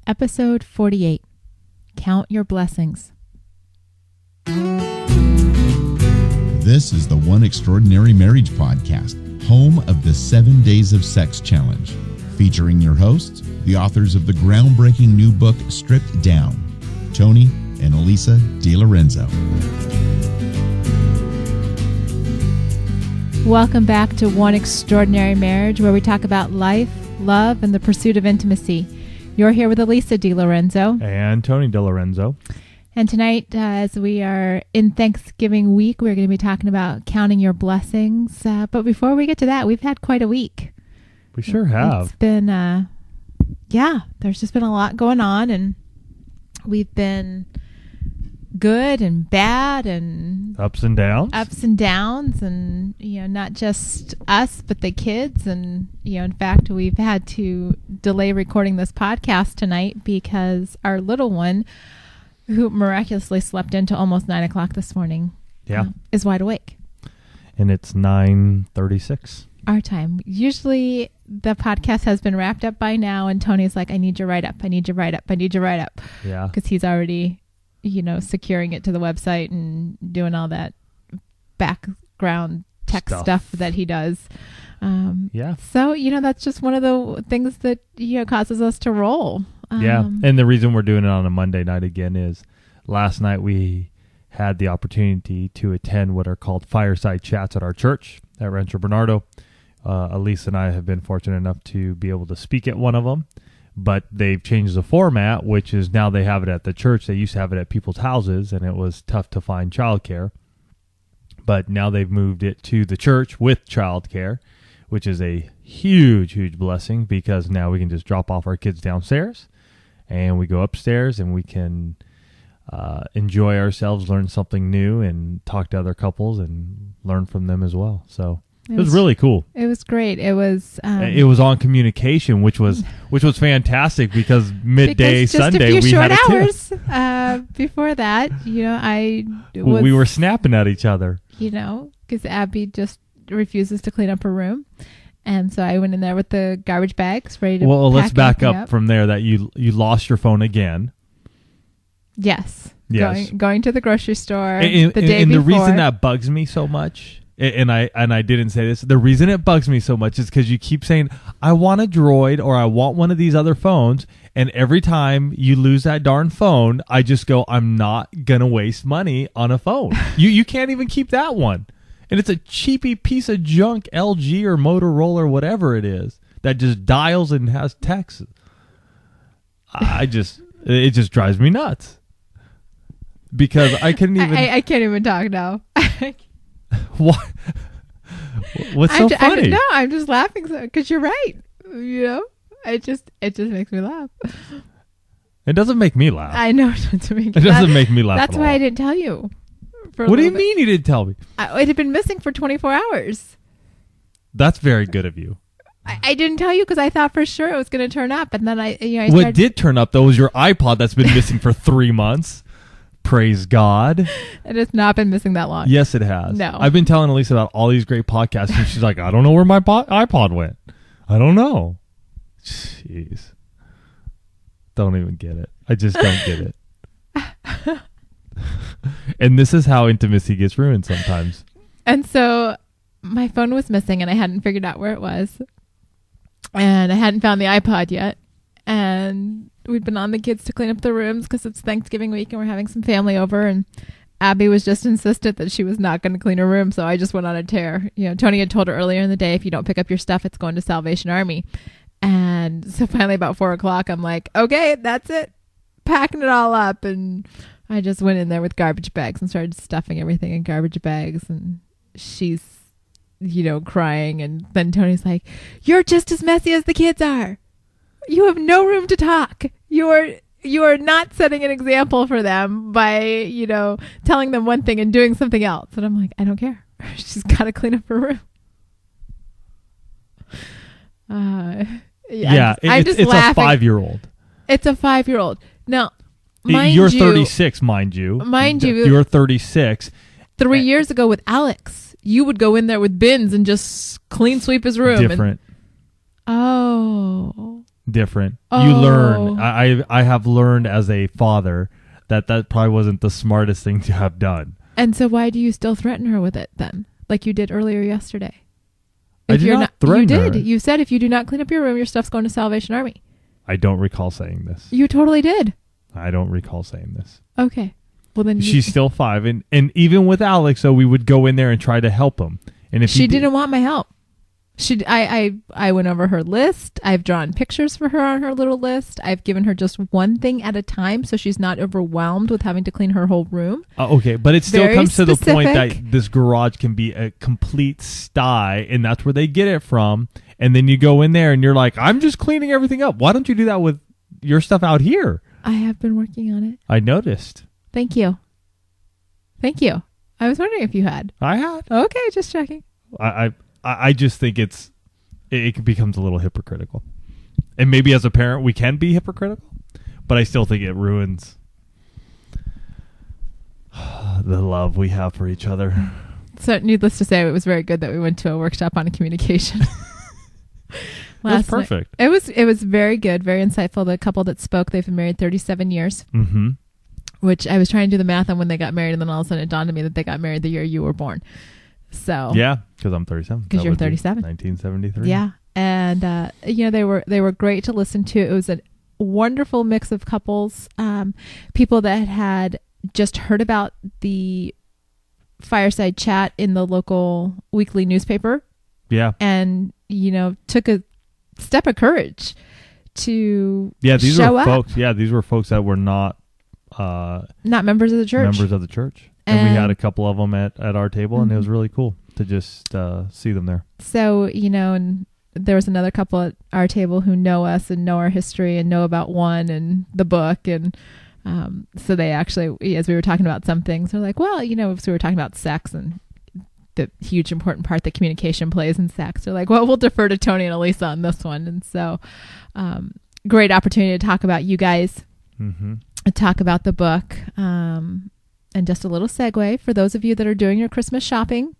Episode 48. Count Your Blessings. This is the One Extraordinary Marriage Podcast, home of the 7 Days of Sex Challenge, featuring your hosts, the authors of the groundbreaking new book, Stripped Down, Tony and Elisa DiLorenzo. Welcome back to One Extraordinary Marriage, where we talk about life, love, and the pursuit of intimacy. You're here with Elisa DiLorenzo. And Tony DiLorenzo. And tonight, as we are in Thanksgiving week, we're going to be talking about counting your blessings. But before we get to that, we've had quite a week. We sure have. It's been, there's just been a lot going on, and we've been good and bad and ups and downs, and not just us but the kids, and in fact we've had to delay recording this podcast tonight because our little one, who miraculously slept into almost 9 o'clock this morning, is wide awake. And it's 9:36 our time. Usually the podcast has been wrapped up by now, and Tony's like, I need your write-up. Yeah, because he's already securing it to the website and doing all that background tech stuff that he does. So, that's just one of the things that, causes us to roll. And the reason we're doing it on a Monday night again is last night we had the opportunity to attend what are called fireside chats at our church at Rancho Bernardo. Elise and I have been fortunate enough to be able to speak at one of them. But they've changed the format, which is now they have it at the church. They used to have it at people's houses, and it was tough to find childcare. But now they've moved it to the church with childcare, which is a huge, huge blessing, because now we can just drop off our kids downstairs, and we go upstairs, and we can enjoy ourselves, learn something new, and talk to other couples and learn from them as well. So it was really cool. It was great. It was on communication, which was fantastic, because midday Sunday a few we short had hours before that. We were snapping at each other. Because Abby just refuses to clean up her room, and so I went in there with the garbage bags ready to. Well, let's back up from there. That you lost your phone again. Yes. Yes. Going to the grocery store the day before. And the reason that bugs me so much. And I didn't say this. The reason it bugs me so much is because you keep saying, I want a Droid or I want one of these other phones. And every time you lose that darn phone, I just go, I'm not going to waste money on a phone. You can't even keep that one. And it's a cheapy piece of junk, LG or Motorola or whatever it is, that just dials and has text. It just drives me nuts. Because I couldn't even... I can't even talk now. What? What's so funny? I'm just laughing because you're right. It just makes me laugh. It doesn't make me laugh. I know it doesn't make. It doesn't make me laugh. That's why I didn't tell you. What do you mean you didn't tell me? It had been missing for 24 hours. That's very good of you. I didn't tell you because I thought for sure it was going to turn up, and then I what did turn up though was your iPod that's been missing for 3 months. Praise God. It has not been missing that long. Yes, it has. No. I've been telling Elisa about all these great podcasts, and she's like, I don't know where my iPod went. I don't know. Jeez. Don't even get it. I just don't get it. And this is how intimacy gets ruined sometimes. And so my phone was missing, and I hadn't figured out where it was. And I hadn't found the iPod yet. And we'd been on the kids to clean up the rooms because it's Thanksgiving week and we're having some family over, and Abby was just insistent that she was not going to clean her room, so I just went on a tear. Tony had told her earlier in the day, if you don't pick up your stuff, it's going to Salvation Army. And so finally about 4 o'clock, I'm like, okay, that's it. Packing it all up. And I just went in there with garbage bags and started stuffing everything in garbage bags, and she's, crying. And then Tony's like, you're just as messy as the kids are. You have no room to talk. You are not setting an example for them by, telling them one thing and doing something else. And I'm like, I don't care. She's got to clean up her room. It's a 5-year-old. It's a 5-year-old. Now, you're 36, mind you. Mind you. You're 36. 3 years ago with Alex, you would go in there with bins and just clean sweep his room. Different. Oh. different. Oh. You learn. I have learned as a father that probably wasn't the smartest thing to have done. And so why do you still threaten her with it then, like you did earlier yesterday? I did not threaten her. You did. her. You said if you do not clean up your room, your stuff's going to Salvation Army. I don't recall saying this. You totally did. I don't recall saying this. Okay. Well, then she's still 5, and even with Alex, so we would go in there and try to help him. And if she didn't want my help, I went over her list. I've drawn pictures for her on her little list. I've given her just one thing at a time, so she's not overwhelmed with having to clean her whole room. Okay, but it still Very comes to the point specific. that this garage can be a complete sty, and that's where they get it from. And then you go in there and you're like, I'm just cleaning everything up. Why don't you do that with your stuff out here? I have been working on it. I noticed. Thank you. Thank you. I was wondering if you had. I had. Okay, just checking. I just think it becomes a little hypocritical. And maybe as a parent we can be hypocritical, but I still think it ruins the love we have for each other. So needless to say, it was very good that we went to a workshop on communication. That's perfect. It was very good, very insightful. The couple that spoke, they've been married 37 years. Mm-hmm. Which I was trying to do the math on when they got married, and then all of a sudden it dawned on me that they got married the year you were born. So yeah, because I'm 37. Because you're 37. 1973. Yeah, and they were great to listen to. It was a wonderful mix of couples, people that had just heard about the fireside chat in the local weekly newspaper. Yeah, and took a step of courage to these show were up. folks. Yeah, these were folks that were not members of the church. Members of the church. And we had a couple of them at our table, mm-hmm. and it was really cool to just see them there. So, and there was another couple at our table who know us and know our history and know about one and the book. And so they actually, as we were talking about some things, they're like, well, so we were talking about sex and the huge important part that communication plays in sex. They're like, well, we'll defer to Tony and Elisa on this one. And so great opportunity to talk about you guys. Mm-hmm. Talk about the book, and just a little segue for those of you that are doing your Christmas shopping.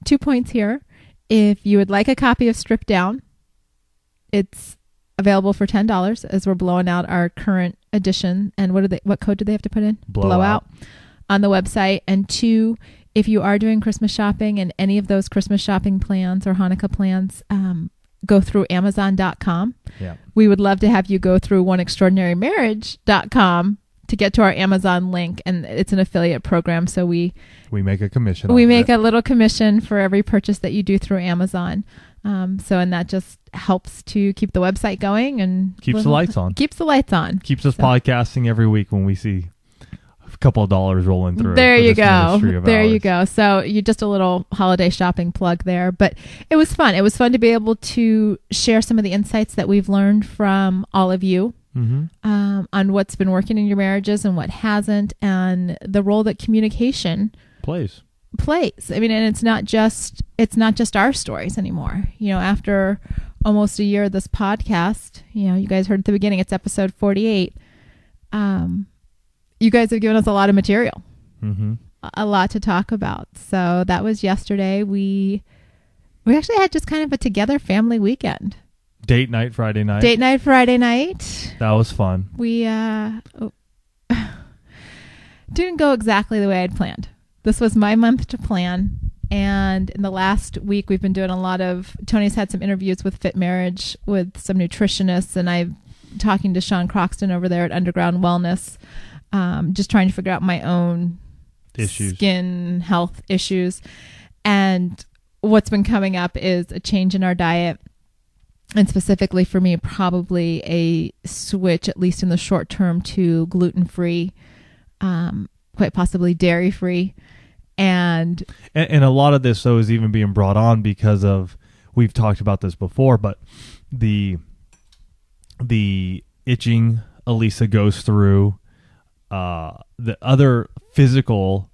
2 points here. If you would like a copy of Stripped Down, it's available for $10 as we're blowing out our current edition. And what code do they have to put in? Blowout on the website. And 2, if you are doing Christmas shopping and any of those Christmas shopping plans or Hanukkah plans, go through Amazon.com. Yeah. We would love to have you go through oneextraordinarymarriage.com to get to our Amazon link. And it's an affiliate program. So we make a commission. We make a little commission for every purchase that you do through Amazon. And that just helps to keep the website going and keeps the lights on. Keeps the lights on. Keeps us podcasting every week when we see a couple of dollars rolling through. There you go. There you go. So you just a little holiday shopping plug there, but it was fun. It was fun to be able to share some of the insights that we've learned from all of you on what's been working in your marriages and what hasn't, and the role that communication plays. I mean, and it's not just our stories anymore. After almost a year of this podcast, you guys heard at the beginning, it's episode 48. You guys have given us a lot of material, a lot to talk about. So that was yesterday. We actually had just kind of a together family weekend. Date night Friday night. That was fun. We didn't go exactly the way I'd planned. This was my month to plan. And in the last week, we've been doing a lot of, Tony's had some interviews with Fit Marriage with some nutritionists, and I'm talking to Sean Croxton over there at Underground Wellness. Just trying to figure out my own skin health issues. And what's been coming up is a change in our diet. And specifically for me, probably a switch, at least in the short term, to gluten-free, quite possibly dairy-free. And a lot of this, though, is even being brought on because of, we've talked about this before, but the itching Elisa goes through, the other physical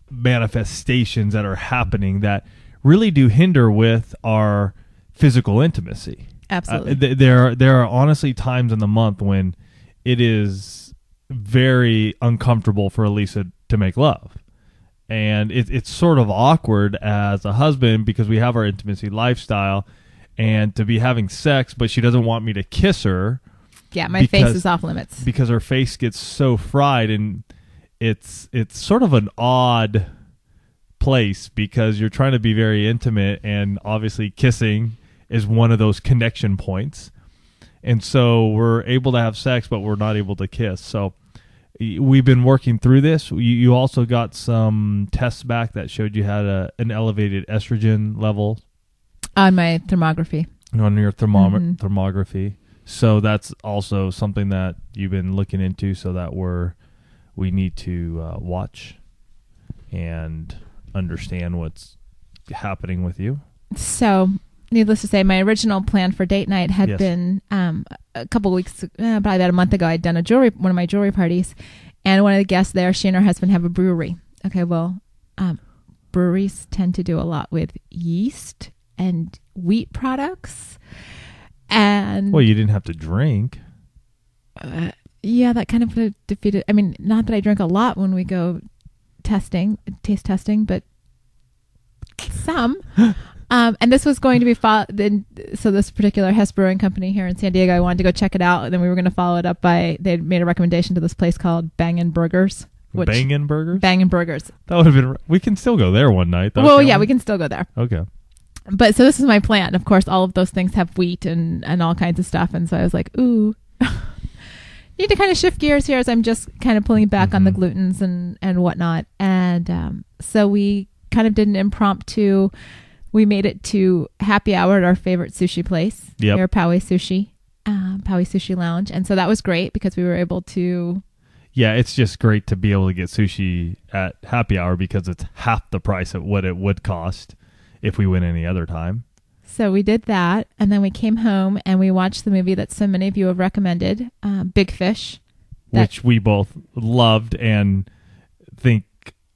manifestations that are happening that really do hinder with our physical intimacy. Absolutely. There are honestly times in the month when it is very uncomfortable for Elisa to make love. And it's sort of awkward as a husband because we have our intimacy lifestyle, and to be having sex, but she doesn't want me to kiss her. Yeah, my face is off limits. Because her face gets so fried, and it's sort of an odd place because you're trying to be very intimate, and obviously kissing is one of those connection points. And so we're able to have sex, but we're not able to kiss. So we've been working through this. You also got some tests back that showed you had an elevated estrogen level on my thermography. On your thermography. So that's also something that you've been looking into, so that we need to watch and understand what's happening with you. So, needless to say, my original plan for date night had been a couple of weeks, probably about a month ago. I'd done one of my jewelry parties, and one of the guests there, she and her husband have a brewery. Okay, well, breweries tend to do a lot with yeast and wheat products. And well, you didn't have to drink. Yeah, that kind of defeated. I mean, not that I drink a lot when we go taste testing, but some. And this was going to be so this particular Hess Brewing Company here in San Diego, I wanted to go check it out, and then we were going to follow it up by, they'd made a recommendation to this place called Bangin' Burgers. Bangin' Burgers? Bangin' Burgers. That would have been, we can still go there one night, though. Well, yeah, we can still go there. Okay. But so this is my plan. Of course, all of those things have wheat and all kinds of stuff. And so I was like, ooh, need to kind of shift gears here as I'm just kind of pulling back on the glutens and whatnot. And so we kind of did an impromptu. We made it to happy hour at our favorite sushi place, here, Poway Sushi Lounge. And so that was great because we were able to. Yeah, it's just great to be able to get sushi at happy hour because it's half the price of what it would cost if we went any other time. So we did that, and then we came home and we watched the movie that so many of you have recommended, Big Fish. Which we both loved and think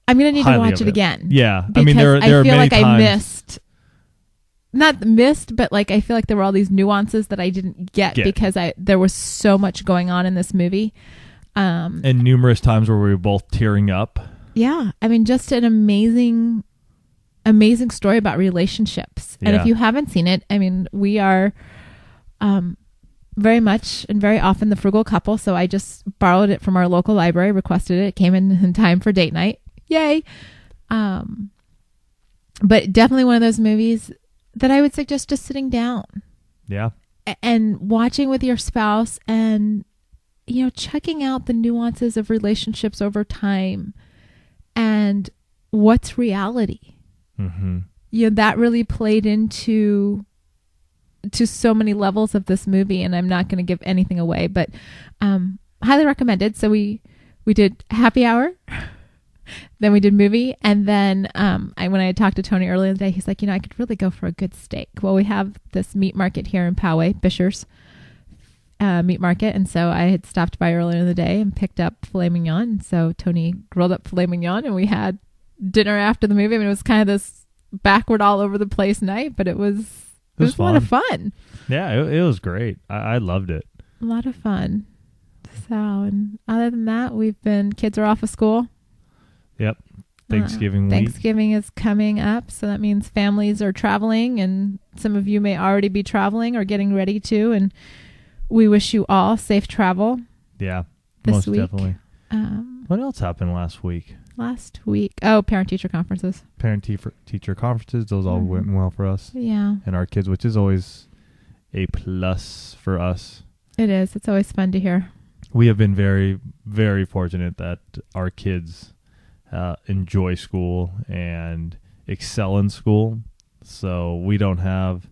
I'm going to need to watch it again. Yeah. I mean, there are many like times. Not missed, but like I feel like there were all these nuances that I didn't get because there was so much going on in this movie. And numerous times where we were both tearing up. Yeah. I mean, just an amazing story about relationships. And if you haven't seen it, I mean, we are very much and very often the frugal couple. So I just borrowed it from our local library, requested it. It came in time for date night. Yay. But definitely one of those movies that I would suggest just sitting down. Yeah. And watching with your spouse and, checking out the nuances of relationships over time and what's reality. Mm-hmm. That really played into so many levels of this movie, and I'm not going to give anything away, but highly recommended. So we did happy hour, then we did movie, and then when I talked to Tony earlier in the day, he's like, I could really go for a good steak. Well, we have this meat market here in Poway, Bisher's meat market, and so I had stopped by earlier in the day and picked up filet mignon. So Tony grilled up filet mignon, and we had dinner after the movie. I mean, it was kind of this backward all over the place night, but it was a lot of fun. Yeah, it was great. I loved it. A lot of fun. So, and other than that, kids are off of school. Yep. Thanksgiving week. Thanksgiving is coming up, so that means families are traveling, and some of you may already be traveling or getting ready to, and we wish you all safe travel. Yeah, this week. Definitely. What else happened last week? Parent-teacher conferences. Parent-teacher conferences, those all went well for us. Yeah. And our kids, which is always a plus for us. It is. It's always fun to hear. We have been very, very fortunate that our kids enjoy school and excel in school. So we don't have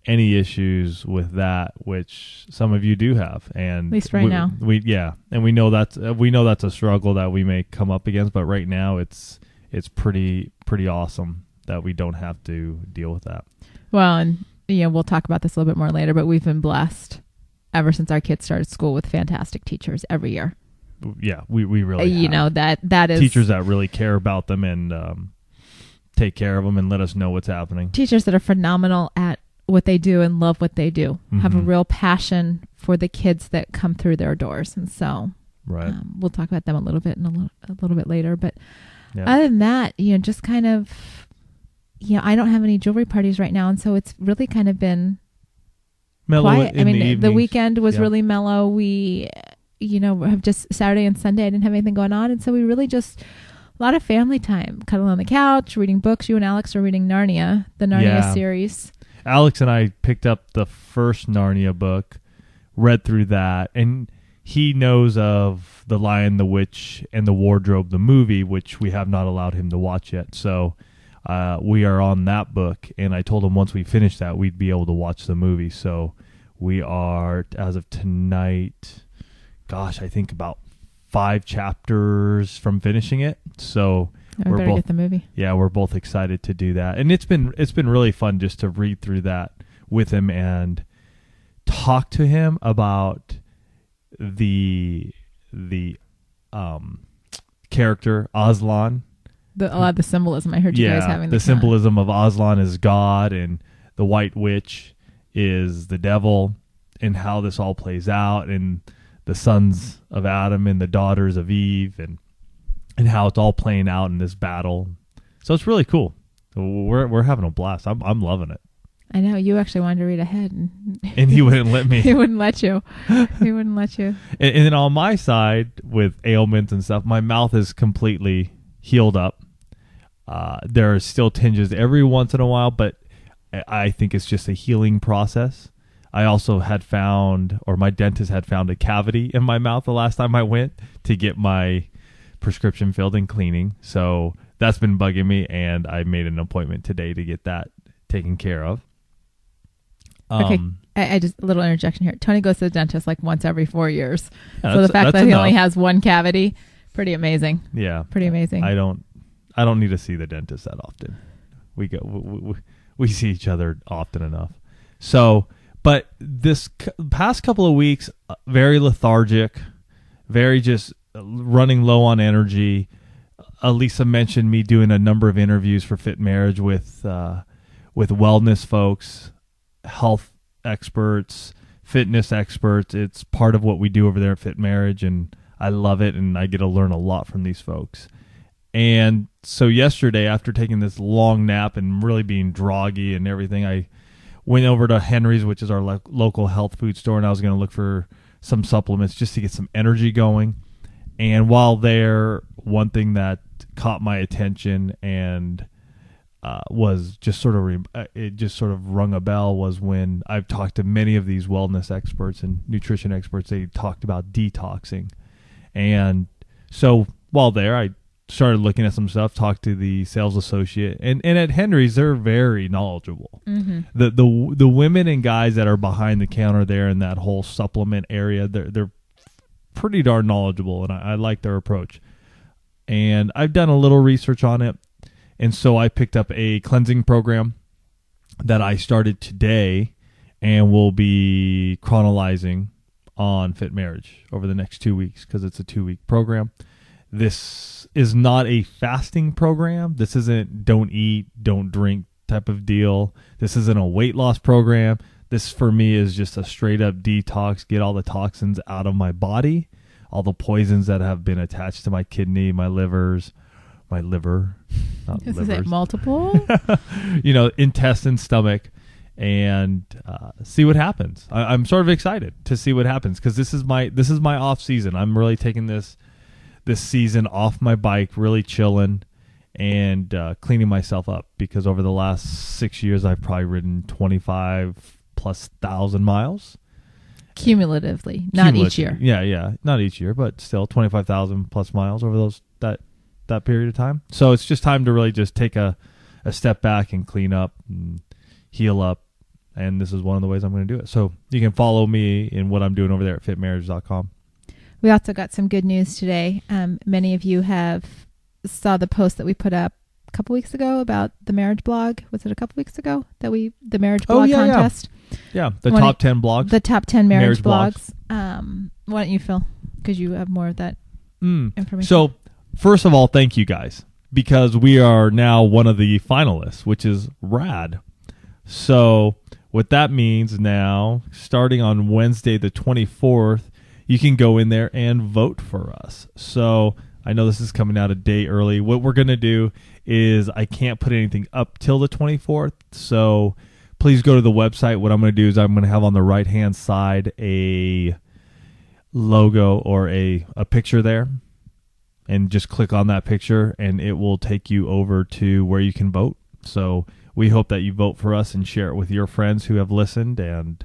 any issues with that, which some of you do have, and at least right now. And we know that's a struggle that we may come up against, but right now it's pretty awesome that we don't have to deal with that. Well, and we'll talk about this a little bit more later, but we've been blessed ever since our kids started school with fantastic teachers every year. Yeah, we really have. that is teachers that really care about them and take care of them and let us know what's happening. Teachers that are phenomenal at what they do and love what they do, have a real passion for the kids that come through their doors. And so we'll talk about them a little bit later. But other than that, just kind of, I don't have any jewelry parties right now, and so it's really kind of been Mellow quiet. in the the evenings. weekend was Yeah. really mellow. We, have just Saturday and Sunday, I didn't have anything going on, and so we really just a lot of family time, cuddling on the couch, reading books. You and Alex are reading Narnia, the Narnia Yeah. series. Alex and I picked up the first Narnia book, read through that, and he knows of The Lion, the Witch, and the Wardrobe, the movie, which we have not allowed him to watch yet. So we are on that book, and I told him once we finish that, we'd be able to watch the movie. So we are, as of tonight, I think about 5 chapters from finishing it. So I better get the movie. yeah, we're both excited to do that, and it's been really fun just to read through that with him and talk to him about the character Aslan. A lot of the symbolism I heard you guys having. The symbolism of Aslan is God, and the White Witch is the devil, and how this all plays out, and the sons of Adam and the daughters of Eve, and how it's all playing out in this battle. So it's really cool. We're having a blast. I'm loving it. I know you actually wanted to read ahead, And he wouldn't let me. he wouldn't let you. He wouldn't let you. And then on my side, with ailments and stuff, my mouth is completely healed up. There are still tinges every once in a while, but I think it's just a healing process. I also had found, or my dentist had found, a cavity in my mouth the last time I went to get my prescription filled and cleaning. So that's been bugging me, and I made an appointment today to get that taken care of. Okay, I just a little interjection here. Tony goes to the dentist like once every 4 years. Yeah, So the fact that he enough. only has one cavity, pretty amazing. Yeah, Pretty amazing. I don't need to see the dentist that often. We see each other often enough. So, but this past couple of weeks, very lethargic, very just running low on energy. Elisa mentioned me doing a number of interviews for Fit Marriage with wellness folks, health experts, fitness experts. It's part of what we do over there at Fit Marriage, and I love it, and I get to learn a lot from these folks. And so yesterday, after taking this long nap and really being groggy and everything, I went over to Henry's, which is our local health food store, and I was going to look for some supplements just to get some energy going. And while there, one thing that caught my attention and was just sort of it just sort of rung a bell was when I've talked to many of these wellness experts and nutrition experts. They talked about detoxing, and so while there, I started looking at some stuff, talked to the sales associate, and at Henry's, they're very knowledgeable. Mm-hmm. The women and guys that are behind the counter there in that whole supplement area, they're pretty darn knowledgeable, and I like their approach. And I've done a little research on it, and so I picked up a cleansing program that I started today and will be chronologizing on Fit Marriage over the next 2 weeks because it's a 2-week program. This is not a fasting program. This isn't don't eat, don't drink type of deal. This isn't a weight loss program. This for me is just a straight up detox, get all the toxins out of my body, all the poisons that have been attached to my kidney, my liver, not Is livers. it multiple? Intestine, stomach, and see what happens. I'm sort of excited to see what happens because this is my off season. I'm really taking this season off my bike, really chilling and cleaning myself up because over the last 6 years, I've probably ridden 25,000+ miles. Cumulatively, not each year. Yeah, not each year, but still 25,000+ miles over that period of time. So it's just time to really just take a step back and clean up and heal up. And this is one of the ways I'm going to do it. So you can follow me in what I'm doing over there at fitmarriage.com. We also got some good news today. Many of you saw the post that we put up a couple weeks ago about the marriage blog. Was it a couple weeks ago that the marriage blog contest? Yeah, the top 10 blogs. The top 10 marriage blogs. Why don't you, Phil? Because you have more of that information. So, first of all, thank you guys because we are now one of the finalists, which is rad. So, what that means now, starting on Wednesday the 24th, you can go in there and vote for us. So I know this is coming out a day early. What we're going to do is I can't put anything up till the 24th, so please go to the website. What I'm going to do is I'm going to have on the right-hand side a logo or a picture there, and just click on that picture, and it will take you over to where you can vote. So we hope that you vote for us and share it with your friends who have listened, and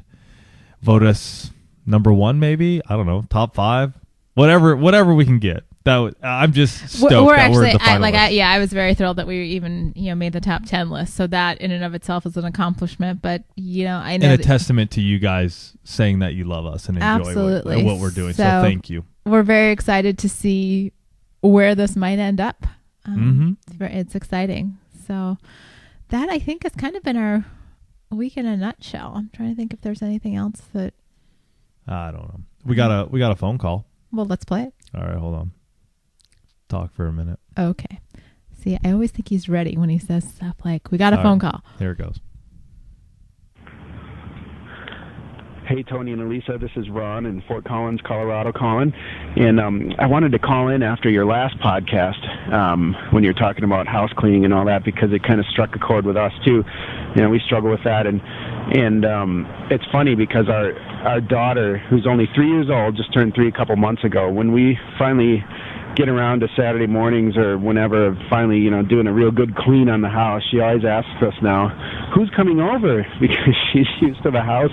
vote us number 1, maybe. I don't know, top 5, whatever we can get. I'm just stoked we're that actually, we're the finalists. I was very thrilled that we even made the top 10 list. So that in and of itself is an accomplishment. But I know, and a testament to you guys saying that you love us and enjoy what we're doing. So thank you. We're very excited to see where this might end up. It's exciting. So that, I think, has kind of been our week in a nutshell. I'm trying to think if there's anything else that I don't know. We got a phone call. Well, let's play it. All right, hold on. Talk for a minute. Okay. See, I always think he's ready when he says stuff like, we got a phone call. Here it goes. Hey, Tony and Elisa, this is Ron in Fort Collins, Colorado calling. And I wanted to call in after your last podcast when you were talking about house cleaning and all that, because it kind of struck a chord with us, too. We struggle with that. And it's funny because our daughter, who's only 3 years old, just turned 3 a couple months ago, when we finally get around to Saturday mornings or whenever, finally, doing a real good clean on the house, she always asks us now, who's coming over? Because she's used to the house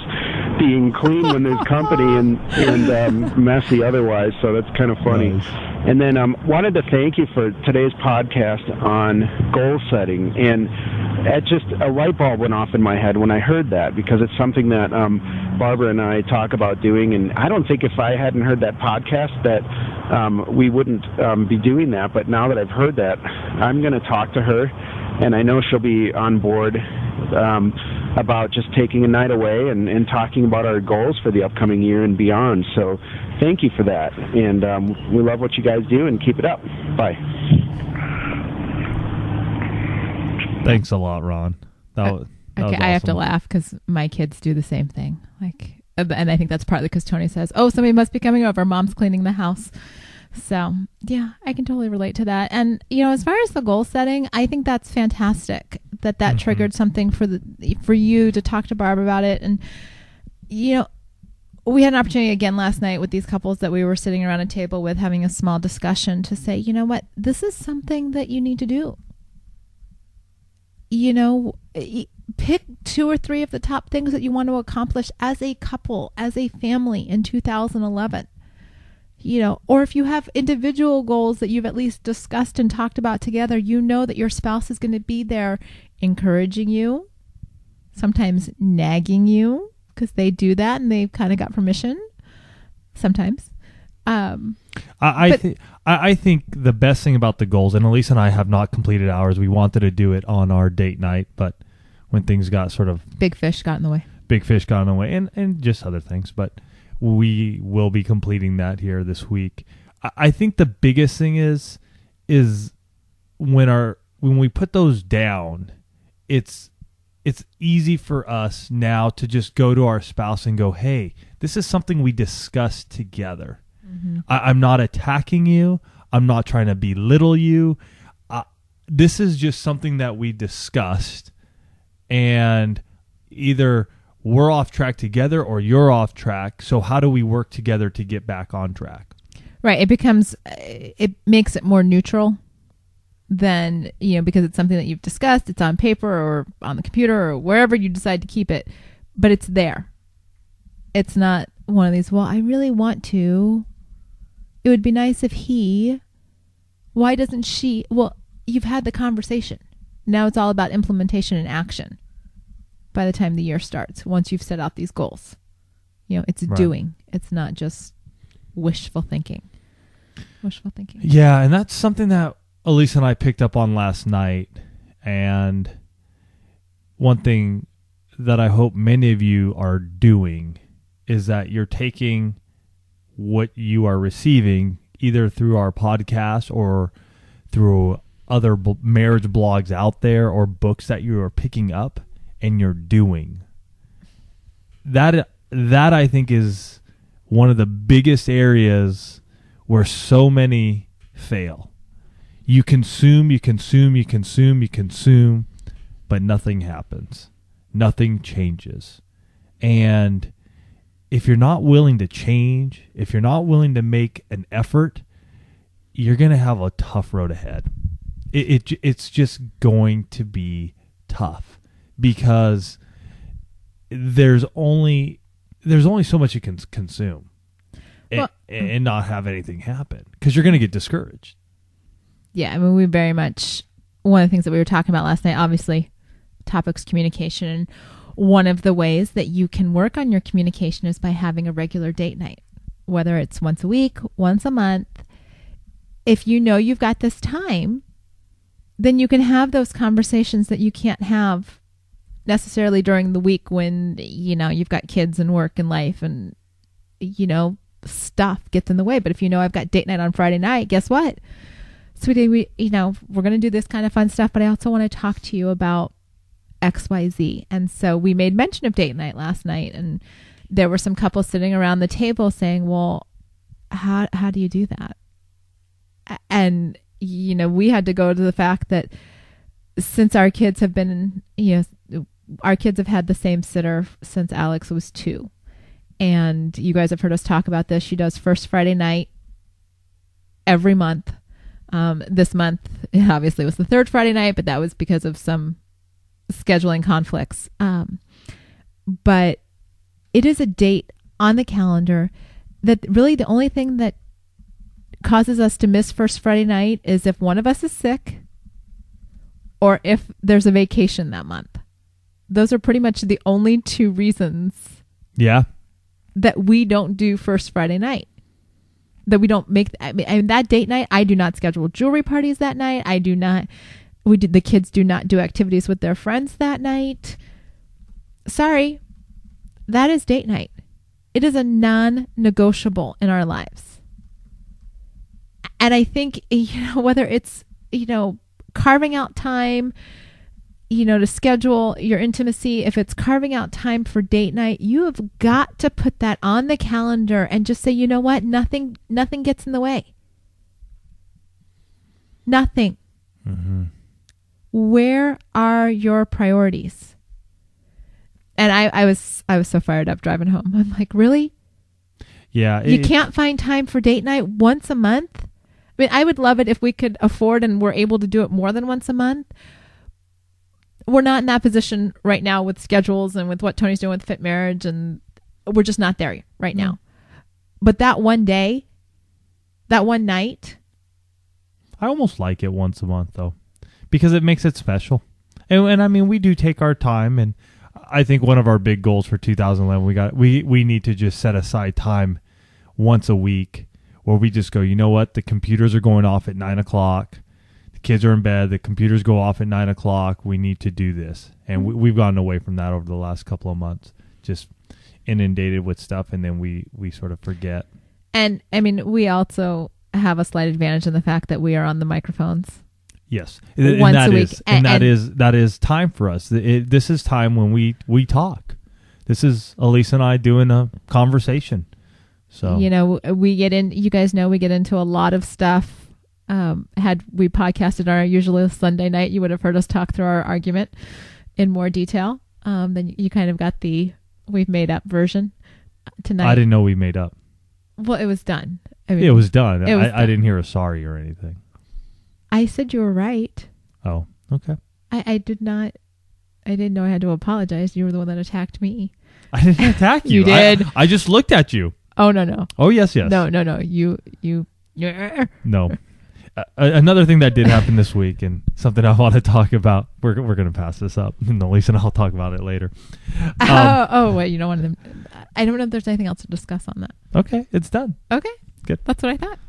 being clean when there's company and messy otherwise. So that's kind of funny. Nice. And then wanted to thank you for today's podcast on goal setting. And just a light bulb went off in my head when I heard that, because it's something that Barbara and I talk about doing. And I don't think if I hadn't heard that podcast that we wouldn't be doing that. But now that I've heard that, I'm going to talk to her, and I know she'll be on board about just taking a night away and talking about our goals for the upcoming year and beyond. So thank you for that. And we love what you guys do, and keep it up. Bye. Thanks a lot, Ron. That was awesome. I have to laugh because my kids do the same thing. And I think that's partly because Tony says, oh, somebody must be coming over. Mom's cleaning the house. So, yeah, I can totally relate to that. And, as far as the goal setting, I think that's fantastic that triggered something for you to talk to Barb about it. And, we had an opportunity again last night with these couples that we were sitting around a table with, having a small discussion to say, you know what, this is something that you need to do. Pick 2 or 3 of the top things that you want to accomplish as a couple, as a family in 2011. Or if you have individual goals that you've at least discussed and talked about together, that your spouse is going to be there encouraging you, sometimes nagging you, because they do that and they've kind of got permission sometimes. I think the best thing about the goals, and Elise and I have not completed ours. We wanted to do it on our date night, but when things got sort of... Big fish got in the way. And just other things, but we will be completing that here this week. I think the biggest thing is when we put those down, it's easy for us now to just go to our spouse and go, hey, this is something we discussed together. Mm-hmm. I'm not attacking you. I'm not trying to belittle you. This is just something that we discussed, and either we're off track together or you're off track. So how do we work together to get back on track? Right. It makes it more neutral than, because it's something that you've discussed. It's on paper or on the computer or wherever you decide to keep it, but it's there. It's not one of these, well, I really want to. It would be nice if why doesn't she? Well, you've had the conversation. Now it's all about implementation and action by the time the year starts, once you've set out these goals. It's right. Doing. It's not just wishful thinking. Yeah, and that's something that Elise and I picked up on last night. And one thing that I hope many of you are doing is that you're taking what you are receiving either through our podcast or through other marriage blogs out there or books that you are picking up, and you're doing. That I think is one of the biggest areas where so many fail. You consume, but nothing happens. Nothing changes. And if you're not willing to change, if you're not willing to make an effort, you're going to have a tough road ahead. It's just going to be tough because there's only so much you can consume and not have anything happen because you're going to get discouraged. Yeah, I mean, we very much, one of the things that we were talking about last night, obviously, topics communication. And one of the ways that you can work on your communication is by having a regular date night, whether it's once a week, once a month. If you know you've got this time, then you can have those conversations that you can't have necessarily during the week when, you've got kids and work and life and, stuff gets in the way. But if I've got date night on Friday night, guess what? Sweetie, we're going to do this kind of fun stuff, but I also want to talk to you about XYZ. And so we made mention of date night last night, and there were some couples sitting around the table saying, well, how do you do that? And, we had to go to the fact that since our kids have been, our kids have had the same sitter since Alex was 2. And you guys have heard us talk about this. She does first Friday night every month. This month, it obviously was the third Friday night, but that was because of some scheduling conflicts. But it is a date on the calendar that really the only thing that causes us to miss first Friday night is if one of us is sick or if there's a vacation that month. Those are pretty much the only 2 reasons that we don't do first Friday night. That we don't make, that date night, I do not schedule jewelry parties that night. The kids do not do activities with their friends that night. Sorry, that is date night. It is a non-negotiable in our lives. And I think, whether it's, carving out time, to schedule your intimacy, if it's carving out time for date night, you have got to put that on the calendar and just say, you know what? Nothing gets in the way. Nothing. Mm-hmm. Where are your priorities? And I was so fired up driving home. I'm like, really? Yeah. You can't find time for date night once a month? I mean, I would love it if we could afford and we're able to do it more than once a month. We're not in that position right now with schedules and with what Tony's doing with Fit Marriage, and we're just not there right now. But that one day, that one night, I almost like it once a month though, because it makes it special. And I mean, we do take our time, and I think one of our big goals for 2011, we need to just set aside time once a week where we just go, you know what, the computers are going off at 9:00. Kids are in bed, the computers go off at 9:00. We need to do this. And we've gotten away from that over the last couple of months, just inundated with stuff. And then we sort of forget. And I mean, we also have a slight advantage in the fact that we are on the microphones. Yes. Once a week. That is time for us. This is time when we talk. This is Elise and I doing a conversation. So, we get in, you guys know, we get into a lot of stuff. Had we podcasted our usual Sunday night, you would have heard us talk through our argument in more detail. Then you kind of got the we've made up version tonight. I didn't know we made up. Well, it was done. I mean, it was done. I didn't hear a sorry or anything. I said you were right. Oh, okay. I did not. I didn't know I had to apologize. You were the one that attacked me. I didn't attack you. You did. I just looked at you. Oh, no. Oh, yes. No. You. No. Another thing that did happen this week, and something I want to talk about, we're going to pass this up, and Elise and I'll talk about it later. Wait, you don't want them. I don't know if there's anything else to discuss on that. Okay, it's done. Okay, good. That's what I thought.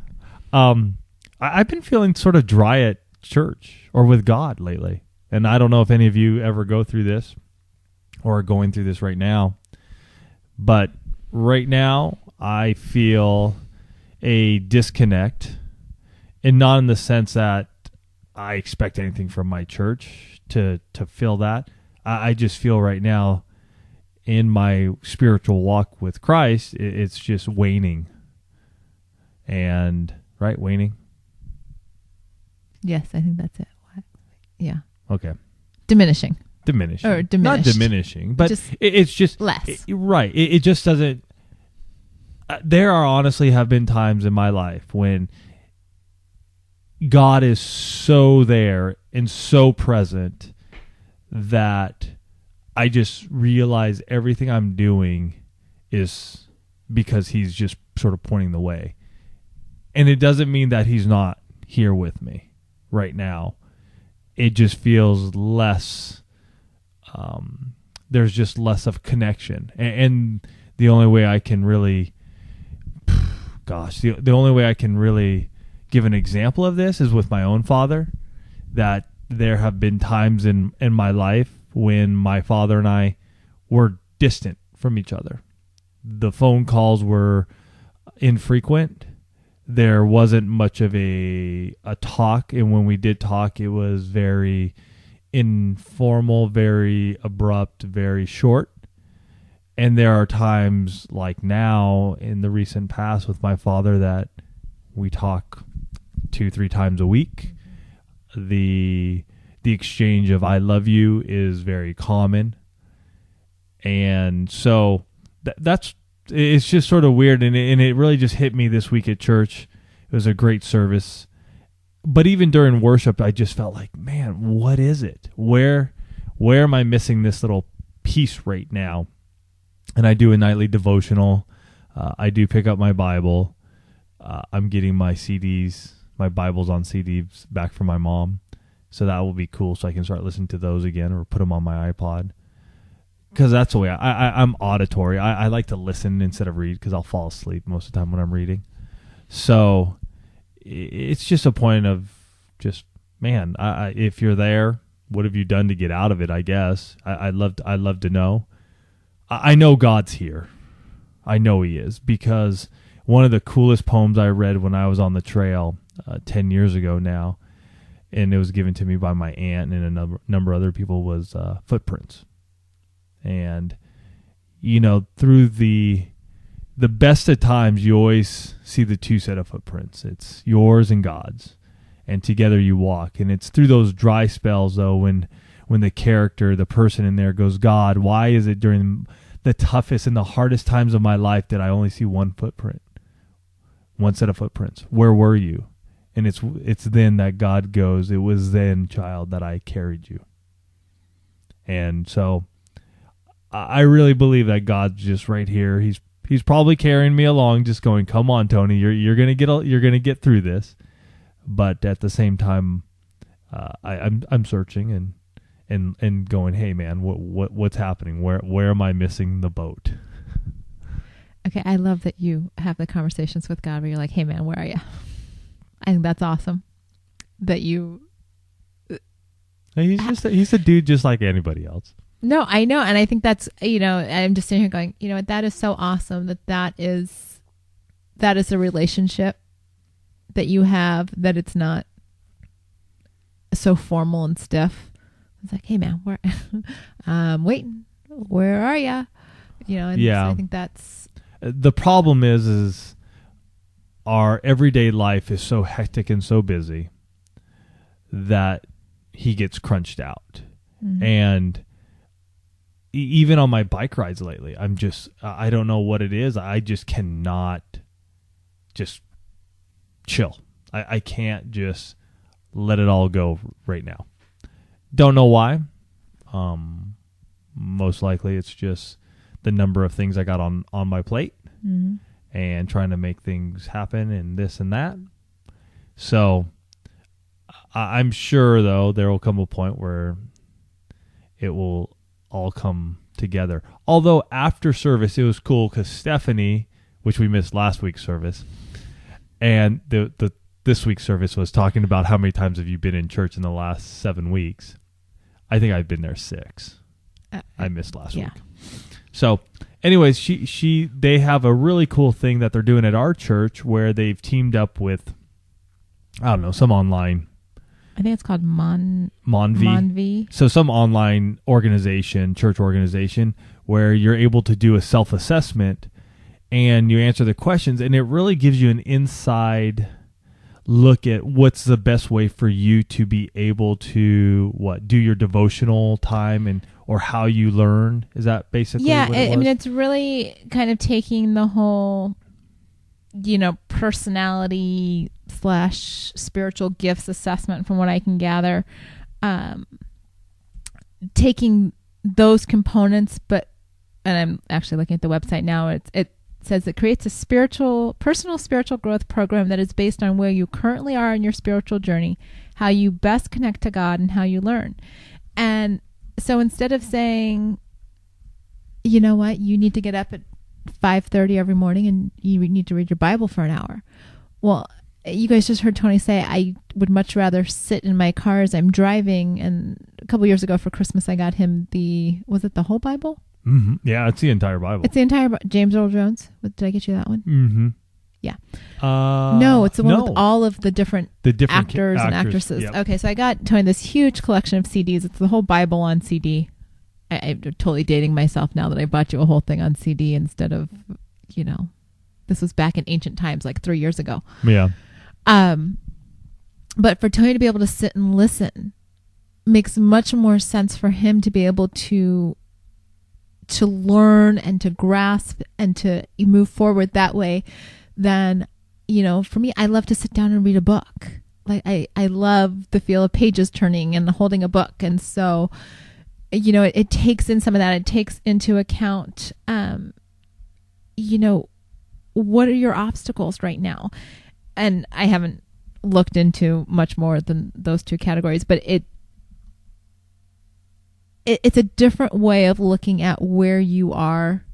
I've been feeling sort of dry at church or with God lately, and I don't know if any of you ever go through this or are going through this right now, but right now I feel a disconnect. And not in the sense that I expect anything from my church to fill that. I just feel right now in my spiritual walk with Christ, it's just waning. And, right, waning? Yes, I think that's it. What? Yeah. Okay. Diminishing. Or diminished. Not diminishing, but it's just less. Right. It just doesn't. There are honestly have been times in my life when God is so there and so present that I just realize everything I'm doing is because he's just sort of pointing the way. And it doesn't mean that he's not here with me right now. It just feels less, there's just less of connection. And the only way I can really, the only way I can really give an example of this is with my own father, that there have been times in my life when my father and I were distant from each other. The phone calls were infrequent. There wasn't much of a talk, and when we did talk, it was very informal, very abrupt, very short. And there are times like now in the recent past with my father that we talk 2-3 times a week. The exchange of "I love you" is very common, and so it's just sort of weird, and it really just hit me this week at church. It was a great service, but even during worship, I just felt like, man, what is it? Where am I missing this little piece right now? And I do a nightly devotional. I do pick up my Bible. I'm getting my CDs, my Bibles on CDs back from my mom. So that will be cool. So I can start listening to those again or put them on my iPod. Because that's the way I'm auditory. I like to listen instead of read because I'll fall asleep most of the time when I'm reading. So it's just a point of just, man, if you're there, what have you done to get out of it, I guess. I'd love to know. I know God's here. I know he is, because one of the coolest poems I read when I was on the trail 10 years ago now, and it was given to me by my aunt and a number of other people, was Footprints. And, you know, through the best of times, you always see the two set of footprints. It's yours and God's, and together you walk. And it's through those dry spells, though, when the character, the person in there goes, "God, why is it during the toughest and the hardest times of my life that I only see one footprint, one set of footprints? Where were you?" And it's then that God goes, "It was then, child, that I carried you." And so I really believe that God's just right here. He's probably carrying me along, just going, "Come on, Tony, you're gonna get through this." But at the same time, I'm searching and going, "Hey, man, what's happening? Where am I missing the boat?" Okay, I love that you have the conversations with God where you're like, "Hey, man, where are you?" I think that's awesome. That you. He's a dude just like anybody else. No, I know, and I think that's, I'm just sitting here going, that is so awesome that is a relationship that you have, that it's not so formal and stiff. It's like, "Hey, man, where I'm waiting. Where are you?" And yeah. so I think that's the problem is our everyday life is so hectic and so busy that he gets crunched out. Mm-hmm. And even on my bike rides lately, I don't know what it is. I just cannot just chill. I can't just let it all go right now. Don't know why. Most likely it's just the number of things I got on my plate, mm-hmm. and trying to make things happen and this and that. So I'm sure, though, there will come a point where it will all come together. Although after service, it was cool because Stephanie, which we missed last week's service, and this week's service was talking about how many times have you been in church in the last 7 weeks. I think I've been there 6. I missed last week. So anyways, they have a really cool thing that they're doing at our church where they've teamed up with, I don't know, some online. I think it's called Monvi. So some online organization, church organization, where you're able to do a self-assessment and you answer the questions, and it really gives you an inside look at what's the best way for you to be able to do your devotional time and or how you learn. Is that basically what it was? I mean, it's really kind of taking the whole, personality / spiritual gifts assessment from what I can gather, taking those components, and I'm actually looking at the website now, it says it creates a personal spiritual growth program that is based on where you currently are in your spiritual journey, how you best connect to God, and how you learn. And so instead of saying, you know what, you need to get up at 5:30 every morning and you need to read your Bible for an hour. Well, you guys just heard Tony say, I would much rather sit in my car as I'm driving. And a couple years ago for Christmas, I got him was it the whole Bible? Mm-hmm. Yeah, it's the entire Bible. It's the entire James Earl Jones. Did I get you that one? Mm-hmm. Yeah. No, it's the one with all of the different actors and actresses. Yep. Okay, so I got Tony this huge collection of CDs. It's the whole Bible on CD. I'm totally dating myself now that I bought you a whole thing on CD instead of, this was back in ancient times, like 3 years ago. Yeah. But for Tony to be able to sit and listen makes much more sense for him to be able to learn and to grasp and to move forward that way than, for me, I love to sit down and read a book. Like I love the feel of pages turning and holding a book. And so, it takes in some of that. It takes into account, what are your obstacles right now? And I haven't looked into much more than those two categories, but it's a different way of looking at where you are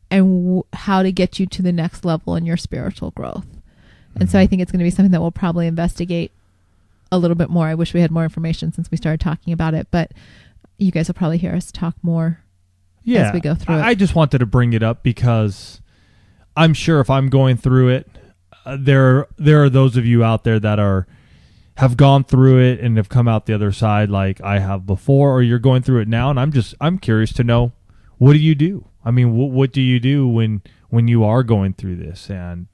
and how to get you to the next level in your spiritual growth. And so I think it's going to be something that we'll probably investigate a little bit more. I wish we had more information since we started talking about it, but you guys will probably hear us talk more as we go through it. I just wanted to bring it up because I'm sure if I'm going through it, there are those of you out there that have gone through it and have come out the other side like I have before, or you're going through it now. And I'm curious to know, what do you do? I mean, what do you do when you are going through this? And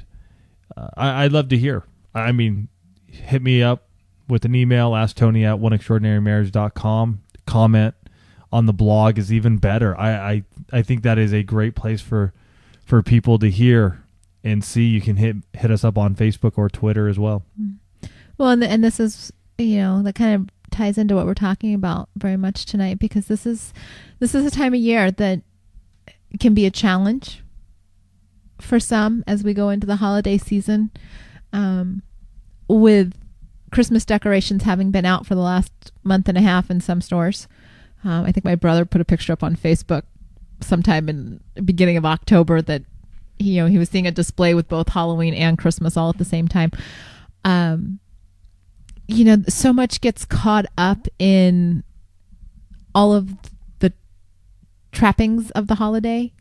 I'd love to hear. I mean, hit me up with an email, ask Tony at oneextraordinarymarriage.com. Comment on the blog is even better. I think that is a great place for people to hear and see. You can hit us up on Facebook or Twitter as well. Well, and this is, that kind of ties into what we're talking about very much tonight, because this is a time of year that can be a challenge for some as we go into the holiday season, with Christmas decorations having been out for the last month and a half in some stores. I think my brother put a picture up on Facebook sometime in the beginning of October that he was seeing a display with both Halloween and Christmas all at the same time. So much gets caught up in all of the trappings of the holiday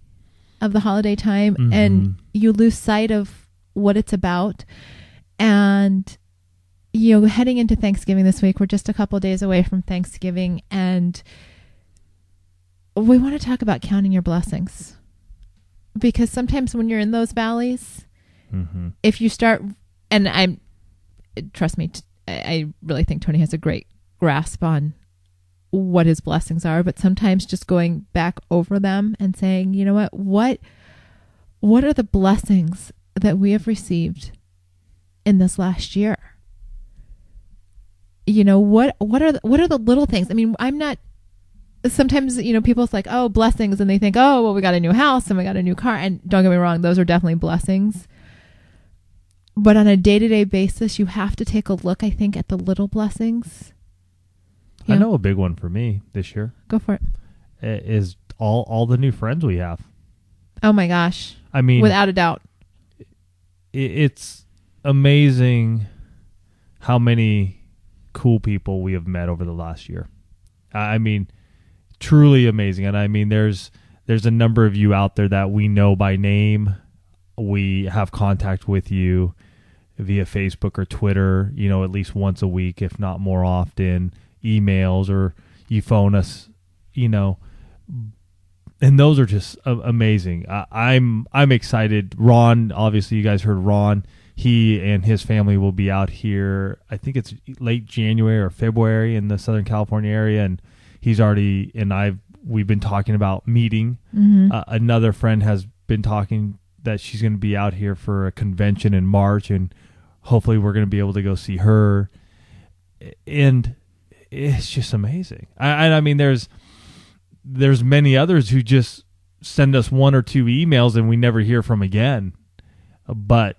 time, mm-hmm. and you lose sight of what it's about. And heading into Thanksgiving this week, we're just a couple of days away from Thanksgiving, and we want to talk about counting your blessings, because sometimes when you're in those valleys, mm-hmm. if you start, and trust me, I really think Tony has a great grasp on what his blessings are, but sometimes just going back over them and saying, you know what are the blessings that we have received in this last year? What are the little things? I mean, I'm not, sometimes, people's like, oh, blessings. And they think, oh, well, we got a new house and we got a new car. And don't get me wrong, those are definitely blessings. But on a day-to-day basis, you have to take a look, I think, at the little blessings. I know a big one for me this year. Go for it. Is all the new friends we have. Oh my gosh. I mean, without a doubt. It's amazing how many cool people we have met over the last year. I mean, truly amazing. And I mean, there's a number of you out there that we know by name. We have contact with you via Facebook or Twitter, at least once a week, if not more often, emails, or you phone us, and those are just amazing. I'm excited. Ron, obviously you guys heard Ron. he and his family will be out here. I think it's late January or February in the Southern California area, and he's already we've been talking about meeting. Another friend has been talking that she's going to be out here for a convention in March, and hopefully we're going to be able to go see her. And it's just amazing. I mean, there's many others who just send us 1 or 2 emails and we never hear from again. But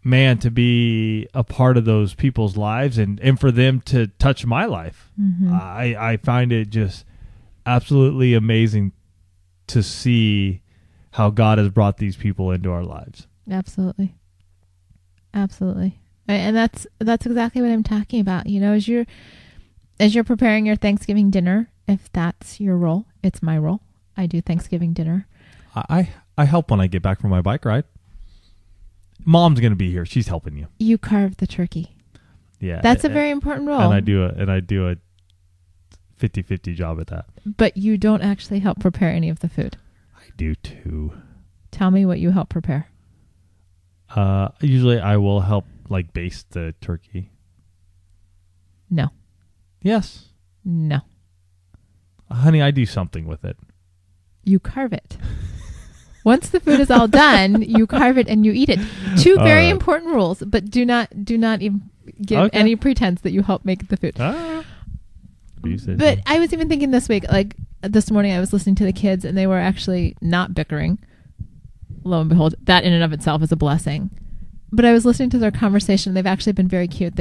man, to be a part of those people's lives and for them to touch my life, I find it just absolutely amazing to see how God has brought these people into our lives. Absolutely. And that's exactly what I'm talking about. You know, as you're preparing your Thanksgiving dinner, if that's your role, it's my role. I do Thanksgiving dinner. I help when I get back from my bike ride. Mom's going to be here. She's helping you. You carve the turkey. Yeah. That's a very important role. And I do a 50-50 job at that. But you don't actually help prepare any of the food. I do too. Tell me what you help prepare. Usually I will help like baste the turkey. No. Yes. No. Honey, I do something with it. You carve it. Once the food is all done, you carve it and you eat it. 2 very important rules, but do not even give any pretense that you help make the food. But I was even thinking this week, like this morning I was listening to the kids and they were actually not bickering. Lo and behold, that in and of itself is a blessing. But I was listening to their conversation. They've actually been very cute.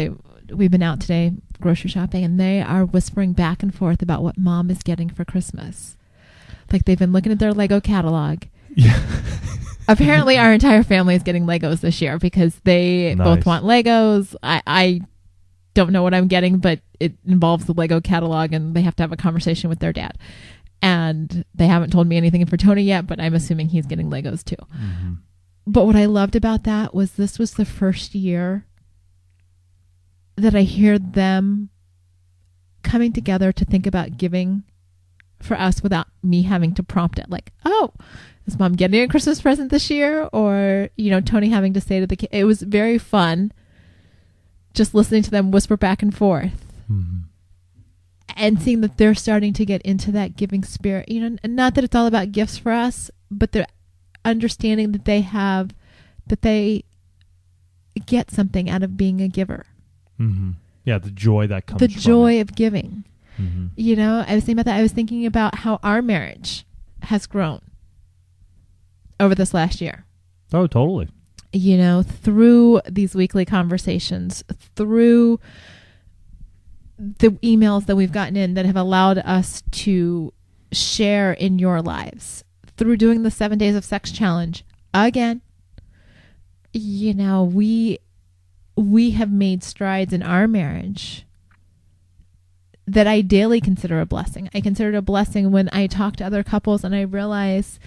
We've been out today grocery shopping and they are whispering back and forth about what mom is getting for Christmas. Like they've been looking at their Lego catalog. Yeah. Apparently our entire family is getting Legos this year because they both want Legos. I don't know what I'm getting, but it involves the Lego catalog and they have to have a conversation with their dad. And they haven't told me anything for Tony yet, but I'm assuming he's getting Legos too. Mm-hmm. But what I loved about that was this was the first year that I hear them coming together to think about giving for us without me having to prompt it. Like, oh, is mom getting a Christmas present this year? Or, you know, Tony having to say to the kid. It was very fun just listening to them whisper back and forth. Mm-hmm. And seeing that they're starting to get into that giving spirit, you know, and not that it's all about gifts for us, but they're understanding that they get something out of being a giver. Mm-hmm. Yeah, the joy that comes from the joy of giving. Mm-hmm. You know, I was thinking about that. I was thinking about how our marriage has grown over this last year. Oh, totally. You know, through these weekly conversations, through the emails that we've gotten in that have allowed us to share in your lives, through doing the 7 Days of Sex Challenge again. You know, we have made strides in our marriage that I daily consider a blessing. I consider it a blessing when I talk to other couples and I realize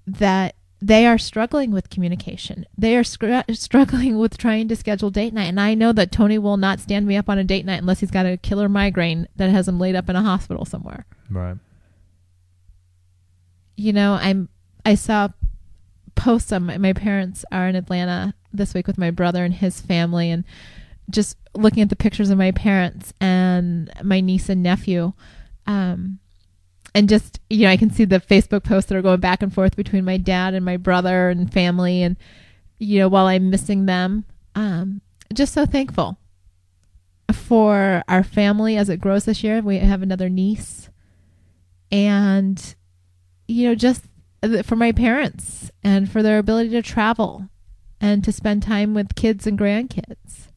that they are struggling with communication. They are struggling with trying to schedule date night. And I know that Tony will not stand me up on a date night unless he's got a killer migraine that has him laid up in a hospital somewhere. Right. You know, I saw posts on my parents are in Atlanta this week with my brother and his family, and just looking at the pictures of my parents and my niece and nephew, and just, you know, I can see the Facebook posts that are going back and forth between my dad and my brother and family, and, you know, while I'm missing them, just so thankful for our family as it grows this year. We have another niece, and, you know, just for my parents and for their ability to travel and to spend time with kids and grandkids.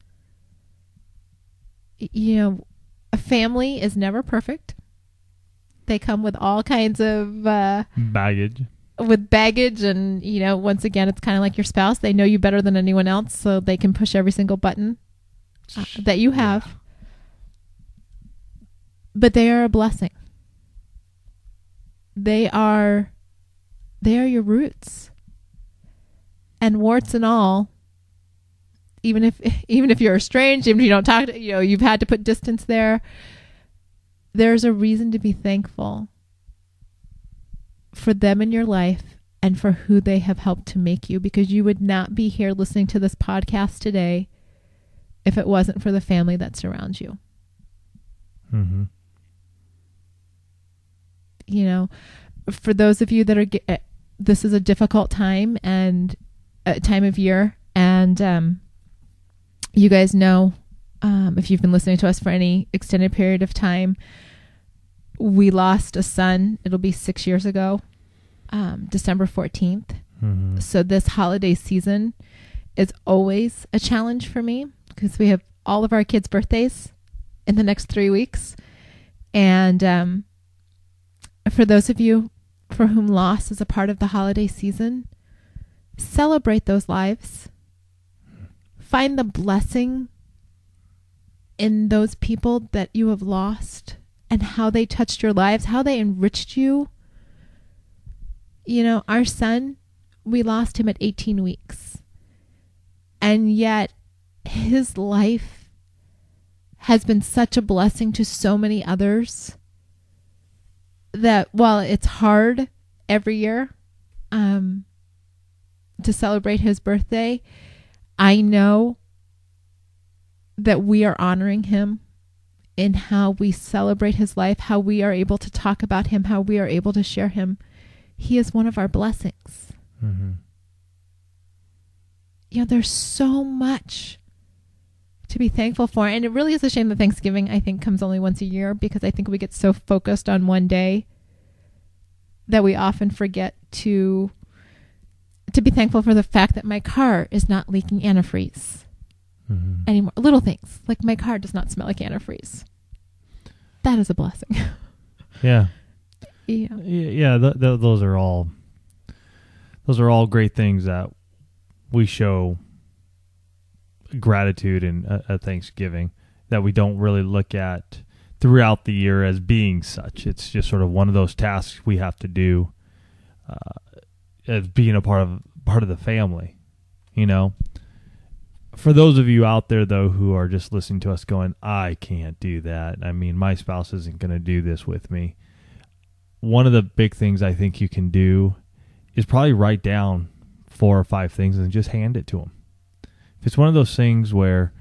You know, a family is never perfect. They come with all kinds of baggage. With baggage, and, you know, once again, it's kind of like your spouse. They know you better than anyone else, so they can push every single button that you have. Yeah. But they are a blessing. They are your roots. And warts and all, even if you're estranged, even if you don't talk to, you know, you've had to put distance there, there's a reason to be thankful for them in your life and for who they have helped to make you, because you would not be here listening to this podcast today if it wasn't for the family that surrounds you. Mm-hmm. You know, for those of you that are, this is a difficult time and a time of year. And you guys know, if you've been listening to us for any extended period of time, we lost a son. It'll be 6 years ago, December 14th. Mm-hmm. So this holiday season is always a challenge for me because we have all of our kids' birthdays in the next 3 weeks. And for those of you for whom loss is a part of the holiday season, celebrate those lives. Find the blessing in those people that you have lost and how they touched your lives, how they enriched you. You know, our son, we lost him at 18 weeks. And yet his life has been such a blessing to so many others that while it's hard every year to celebrate his birthday, I know that we are honoring him in how we celebrate his life, how we are able to talk about him, how we are able to share him. He is one of our blessings. Mm-hmm. You know, there's so much to be thankful for. And it really is a shame that Thanksgiving, I think, comes only once a year, because I think we get so focused on one day that we often forget to be thankful for the fact that my car is not leaking antifreeze anymore. Little things like my car does not smell like antifreeze. That is a blessing. Yeah. Yeah. Those are all great things that we show gratitude and a Thanksgiving that we don't really look at throughout the year as being such. It's just sort of one of those tasks we have to do as being a part of the family, you know. For those of you out there, though, who are just listening to us going, I can't do that. I mean, my spouse isn't going to do this with me. One of the big things I think you can do is probably write down 4 or 5 things and just hand it to them. If it's one of those things where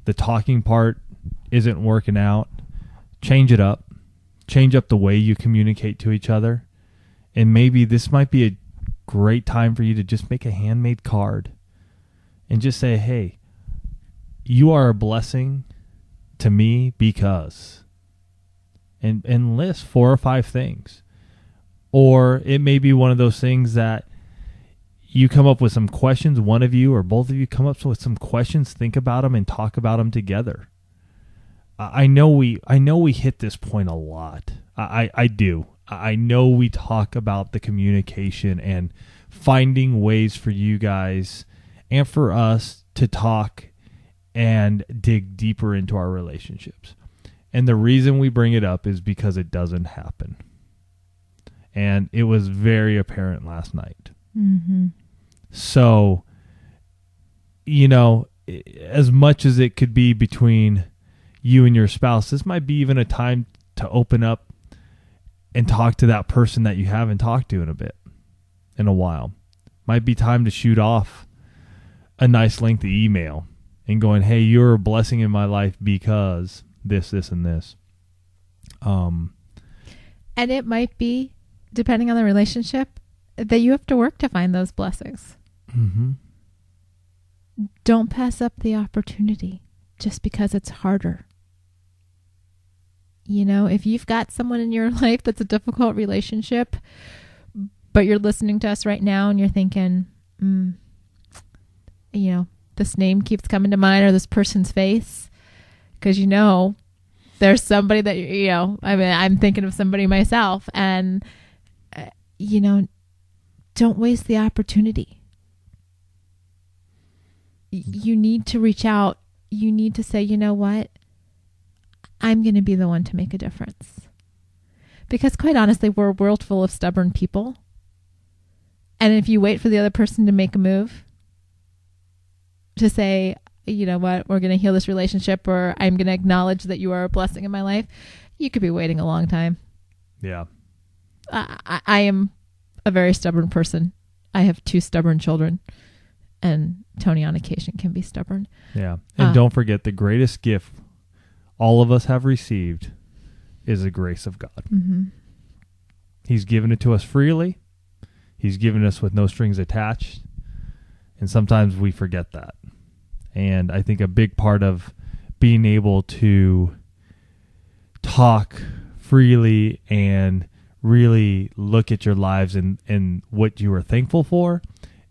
the talking part isn't working out, change it up. Change up the way you communicate to each other. And maybe this might be a great time for you to just make a handmade card and just say, hey, you are a blessing to me because, and list 4 or 5 things. Or it may be one of those things that you come up with some questions, one of you or both of you come up with some questions, think about them and talk about them together. I know we hit this point a lot. I do. I know we talk about the communication and finding ways for you guys and for us to talk and dig deeper into our relationships. And the reason we bring it up is because it doesn't happen. And it was very apparent last night. Mm-hmm. So, you know, as much as it could be between you and your spouse, this might be even a time to open up and talk to that person that you haven't talked to in a while. Might be time to shoot off a nice lengthy email and going, hey, you're a blessing in my life because this, and this. And it might be, depending on the relationship, that you have to work to find those blessings. Mm-hmm. Don't pass up the opportunity just because it's harder. You know, if you've got someone in your life that's a difficult relationship, but you're listening to us right now and you're thinking, you know, this name keeps coming to mind or this person's face, because, you know, there's somebody that, you know, I mean, I'm thinking of somebody myself, and, you know, don't waste the opportunity. You need to reach out. You need to say, you know what? I'm going to be the one to make a difference. Because quite honestly, we're a world full of stubborn people. And if you wait for the other person to make a move, to say, you know what, we're going to heal this relationship, or I'm going to acknowledge that you are a blessing in my life, you could be waiting a long time. Yeah. I am a very stubborn person. I have 2 stubborn children, and Tony on occasion can be stubborn. Yeah. And don't forget, the greatest gift all of us have received is the grace of God. Mm-hmm. He's given it to us freely. He's given us with no strings attached. And sometimes we forget that. And I think a big part of being able to talk freely and really look at your lives and what you are thankful for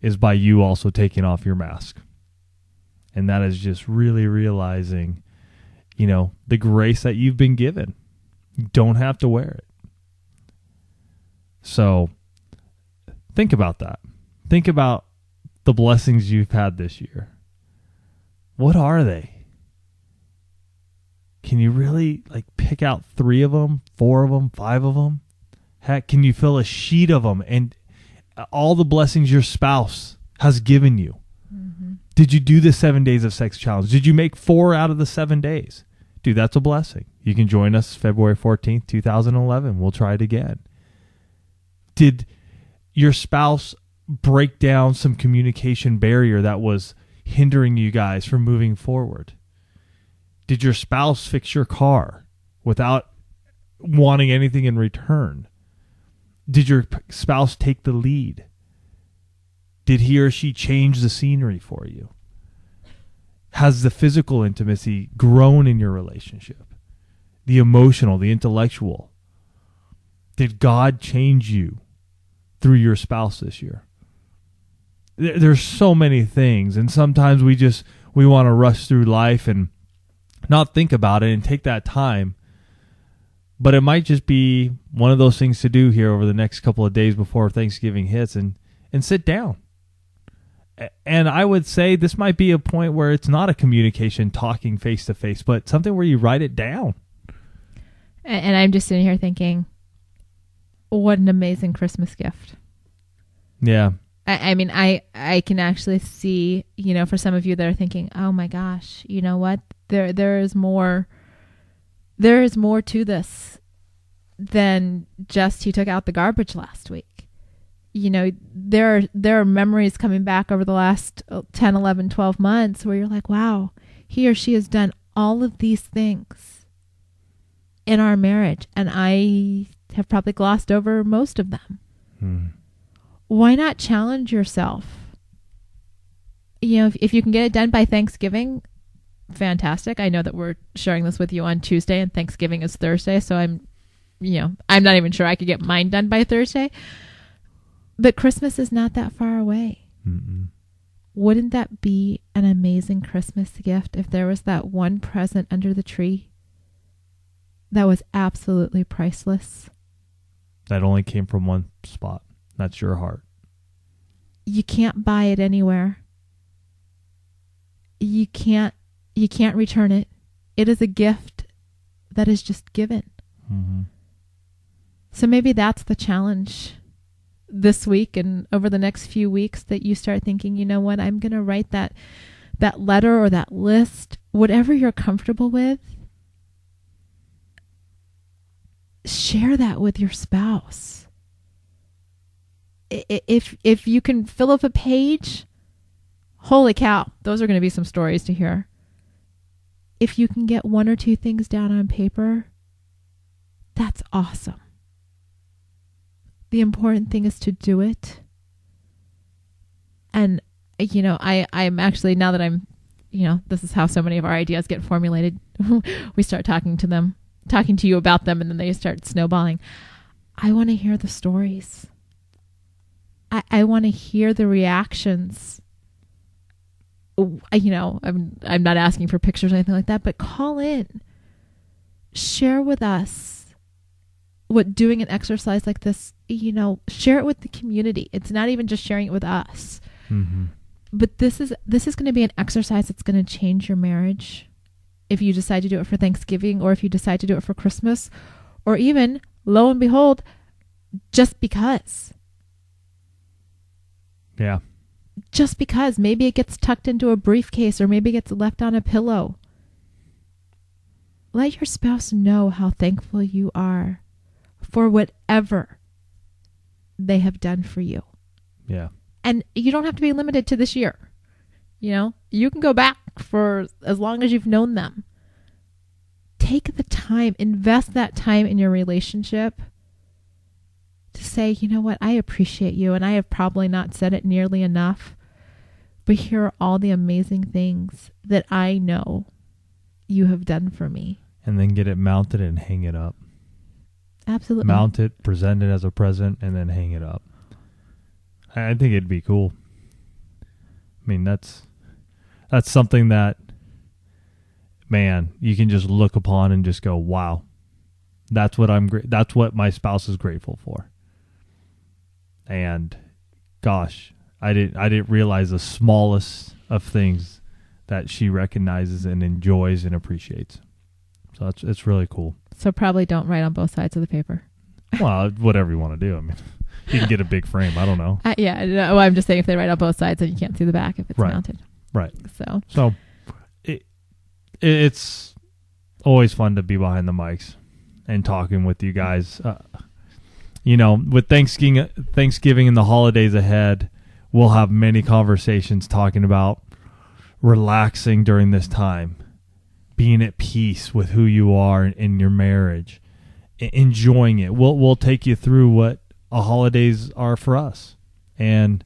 is by you also taking off your mask. And that is just really realizing, the grace that you've been given. You don't have to wear it. So think about that. Think about the blessings you've had this year. What are they? Can you really pick out 3 of them, 4 of them, 5 of them? Heck, can you fill a sheet of them and all the blessings your spouse has given you? Mm-hmm. Did you do the 7 days of sex challenge? Did you make 4 out of the 7 days? Dude, that's a blessing. You can join us February 14th, 2011. We'll try it again. Did your spouse break down some communication barrier that was hindering you guys from moving forward? Did your spouse fix your car without wanting anything in return? Did your spouse take the lead? Did he or she change the scenery for you? Has the physical intimacy grown in your relationship? The emotional, the intellectual? Did God change you through your spouse this year? There's so many things, and sometimes we want to rush through life and not think about it and take that time. But it might just be one of those things to do here over the next couple of days before Thanksgiving hits and sit down. And I would say this might be a point where it's not a communication talking face to face, but something where you write it down. And I'm just sitting here thinking, what an amazing Christmas gift. Yeah. I mean, I can actually see, for some of you that are thinking, oh my gosh, you know what? There is more to this than just he took out the garbage last week. There are memories coming back over the last 10, 11, 12 months where you're like, wow, he or she has done all of these things in our marriage, and I have probably glossed over most of them. Why not challenge yourself? If you can get it done by Thanksgiving, fantastic. I know that we're sharing this with you on Tuesday and Thanksgiving is Thursday, so I'm not even sure I could get mine done by Thursday. But Christmas is not that far away. Mm-mm. Wouldn't that be an amazing Christmas gift if there was that one present under the tree that was absolutely priceless? That only came from one spot. That's your heart. You can't buy it anywhere. You can't return it. It is a gift that is just given. Mm-hmm. So maybe that's the challenge this week and over the next few weeks, that you start thinking, you know what, I'm going to write that letter or that list, whatever you're comfortable with. Share that with your spouse. If you can fill up a page, holy cow, those are going to be some stories to hear. If you can get 1 or 2 things down on paper, that's awesome. The important thing is to do it. And, I'm actually, now that I'm, this is how so many of our ideas get formulated. We start talking to you about them, and then they start snowballing. I want to hear the stories. I want to hear the reactions. I'm not asking for pictures or anything like that, but call in. Share with us what doing an exercise like this, share it with the community. It's not even just sharing it with us. Mm-hmm. But this is going to be an exercise that's going to change your marriage. If you decide to do it for Thanksgiving, or if you decide to do it for Christmas, or even, lo and behold, just because. Yeah. Just because. Maybe it gets tucked into a briefcase, or maybe it gets left on a pillow. Let your spouse know how thankful you are for whatever they have done for you. Yeah. And you don't have to be limited to this year. You know, you can go back for as long as you've known them. Take the time, invest that time in your relationship to say, you know what, I appreciate you, and I have probably not said it nearly enough, but here are all the amazing things that I know you have done for me. And then get it mounted and hang it up. Absolutely. Mount it, present it as a present, and then hang it up. I think it'd be cool. I mean, that's something that, man, you can just look upon and just go, wow, that's what that's what my spouse is grateful for. And gosh, I didn't realize the smallest of things that she recognizes and enjoys and appreciates. So it's really cool. So probably don't write on both sides of the paper. Well, whatever you want to do. I mean, you can get a big frame. I don't know. Yeah, no, I'm just saying if they write on both sides, then you can't see the back if it's mounted. Right. So it's always fun to be behind the mics and talking with you guys. With Thanksgiving and the holidays ahead, we'll have many conversations talking about relaxing during this time, being at peace with who you are in your marriage, enjoying it. We'll take you through what holidays are for us, and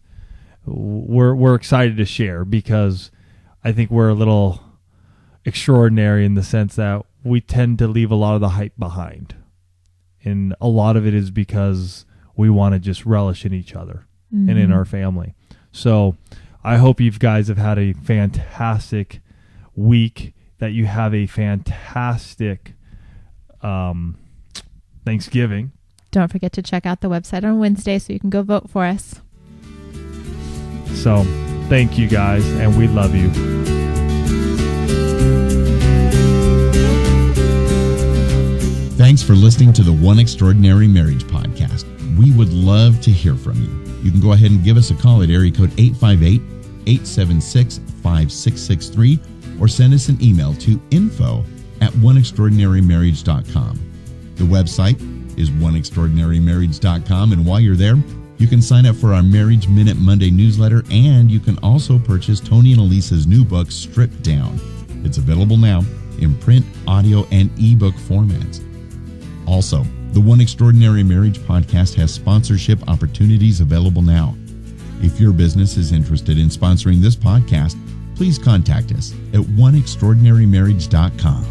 we're excited to share because I think we're a little extraordinary in the sense that we tend to leave a lot of the hype behind, and a lot of it is because we want to just relish in each other and in our family. So I hope you guys have had a fantastic week, that you have a fantastic Thanksgiving. Don't forget to check out the website on Wednesday so you can go vote for us. So thank you guys, and we love you. Thanks for listening to the One Extraordinary Marriage podcast. We would love to hear from you. You can go ahead and give us a call at area code 858-876-5663 or send us an email to info@oneextraordinarymarriage.com. The website is oneextraordinarymarriage.com, and while you're there, you can sign up for our Marriage Minute Monday newsletter, and you can also purchase Tony and Elisa's new book, Stripped Down. It's available now in print, audio, and ebook formats. Also, the One Extraordinary Marriage podcast has sponsorship opportunities available now. If your business is interested in sponsoring this podcast, please contact us at oneextraordinarymarriage.com.